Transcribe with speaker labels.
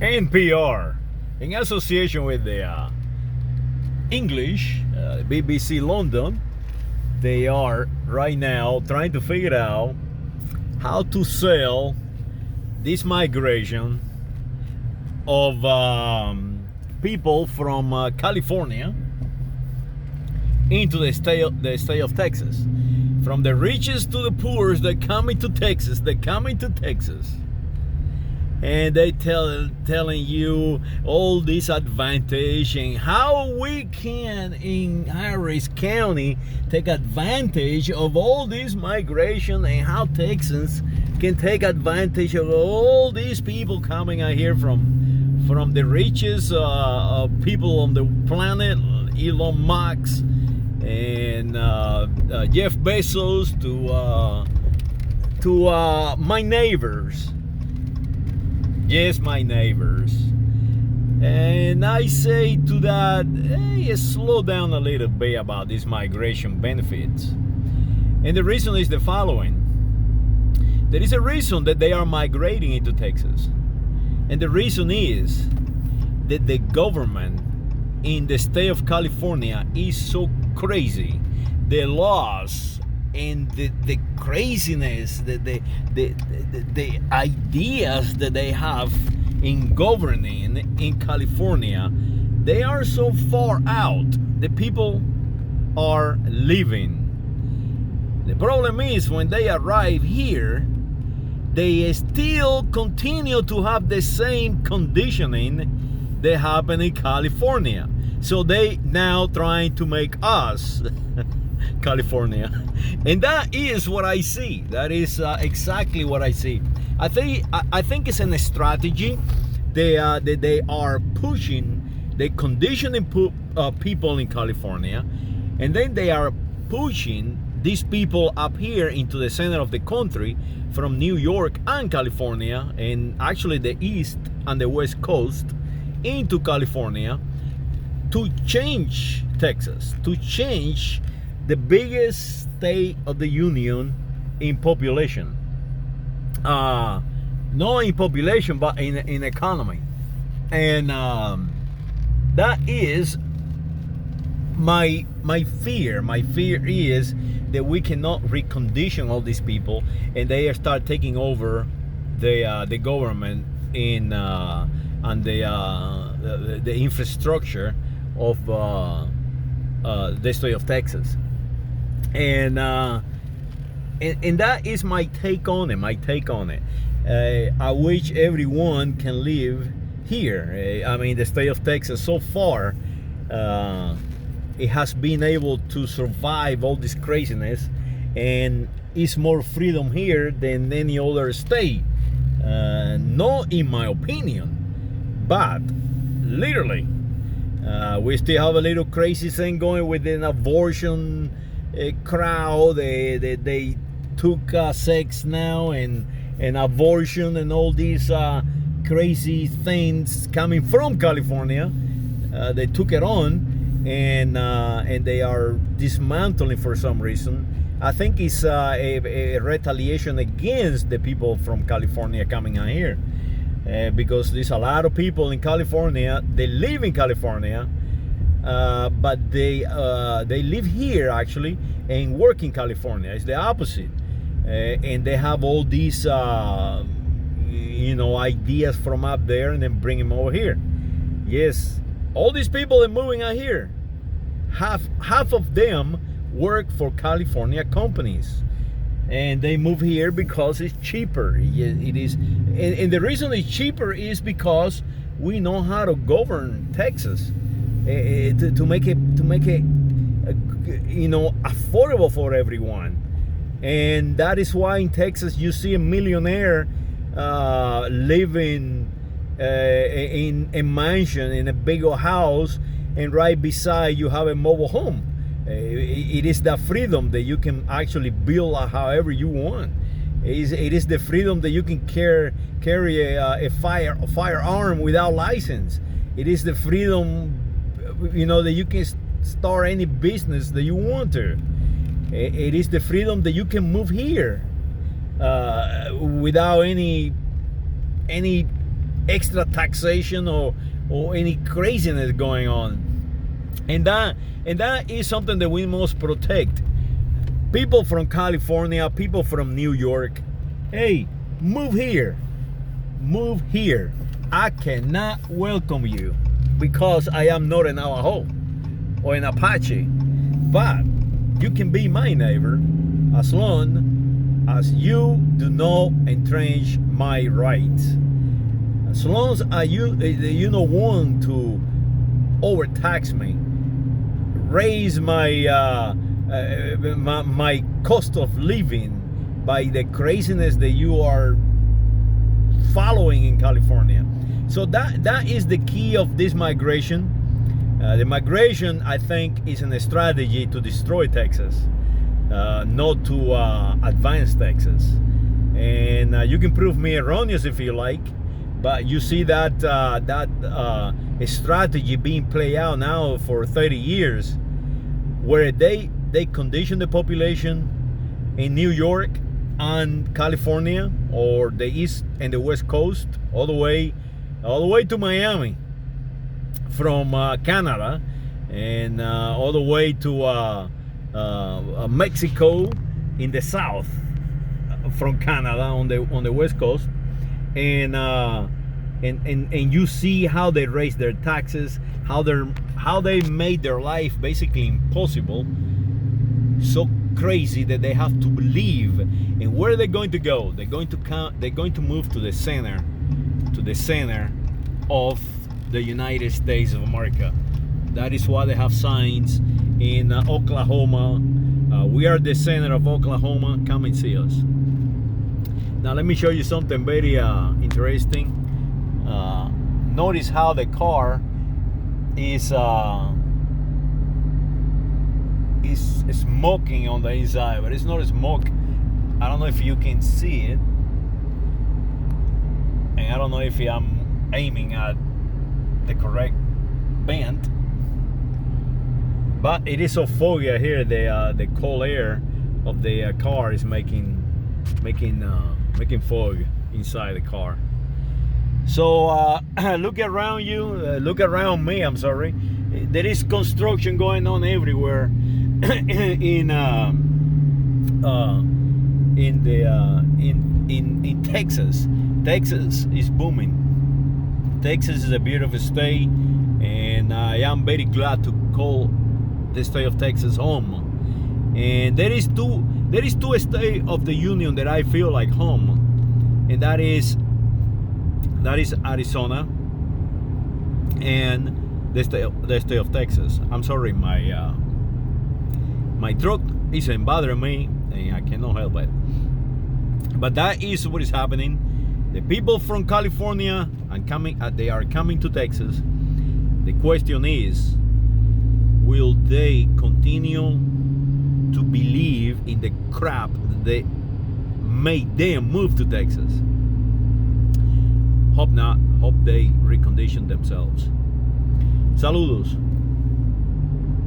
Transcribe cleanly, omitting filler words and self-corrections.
Speaker 1: NPR, in association with the English BBC London, they are right now trying to figure out how to sell this migration of people from California into the state of Texas. From the richest to the poorest, they're coming to Texas. And they telling you all this advantage and how we can in Harris County take advantage of all this migration, and how Texans can take advantage of all these people coming out here from the richest people on the planet, Elon Musk and Jeff Bezos, to my neighbors. Yes, my neighbors. And I say to that, hey, slow down a little bit about these migration benefits. And the reason is the following. There is a reason that they are migrating into Texas. And the reason is that the government in the state of California is so crazy. The laws and the craziness, the ideas that they have in governing in California, they are so far out. The people are leaving. The problem is when they arrive here, they still continue to have the same conditioning that happened in California. So they now trying to make us California, and that is what I see. That is exactly what I see. I think it's a strategy. They are pushing, they conditioning people in California, and then they are pushing these people up here into the center of the country from New York and California, and actually the East and the West Coast into California, to change Texas, to change the biggest state of the union in population. Not in population, but in economy. And that is my fear. My fear is that we cannot recondition all these people, and they start taking over the government in and the infrastructure of the state of Texas. And that is my take on it. I wish everyone can live here. I mean, the state of Texas so far, it has been able to survive all this craziness, and it's more freedom here than any other state. Not in my opinion, but literally, we still have a little crazy thing going with an abortion crowd. They took sex now and abortion and all these crazy things coming from California. They took it on, and they are dismantling for some reason. I think it's a retaliation against the people from California coming out here, because there's a lot of people in California. They live in California, but they live here actually and work in California. It's the opposite, and they have all these ideas from up there and then bring them over here. Yes, all these people are moving out here. Half of them work for California companies, and they move here because it's cheaper. It is, and the reason it's cheaper is because we know how to govern Texas, to make it affordable for everyone. And that is why in Texas you see a millionaire living in a mansion, in a big old house, and right beside you have a mobile home. It is the freedom that you can actually build however you want. It is the freedom that you can carry a firearm without license. It is the freedom, that you can start any business that you want to. It is the freedom that you can move here without any extra taxation or any craziness going on. And that is something that we must protect. People from California, people from New York, hey, move here. Move here. I cannot welcome you because I am not an Navajo or an Apache. But you can be my neighbor as long as you do not entrench my rights. As long as you don't want to overtax me, raise my my cost of living by the craziness that you are following in California. So that is the key of this migration. The migration, I think, is a strategy to destroy Texas, not to advance Texas. And you can prove me erroneous if you like, but you see that strategy being played out now for 30 years, where they condition the population in New York and California, or the East and the West Coast, all the way to Miami, from Canada, and all the way to Mexico in the south, from Canada on the West Coast, and you see how they raise their taxes, how they made their life basically impossible, so crazy that they have to believe. And where are they going to go? They're going to move to the center of the United States of America. That is why they have signs in Oklahoma. We are the center of Oklahoma. Come and see us. Now let me show you something very interesting. Notice how the car is smoking on the inside, but it's not smoke. I don't know if you can see it, and I don't know if I'm aiming at the correct band, but it is so foggy here. The cold air of the car is making fog inside the car. So look around you, look around me. I'm sorry. There is construction going on everywhere in Texas. Texas is booming. Texas is a beautiful state, and I am very glad to call the state of Texas home. And there is two states of the union that I feel like home, and that is Arizona and the state of Texas. I'm sorry, my throat isn't bothering me, and I cannot help it. But that is what is happening. The people from California they are coming to Texas. The question is, will they continue to believe in the crap that made them move to Texas? Hope not. Hope they recondition themselves. Saludos.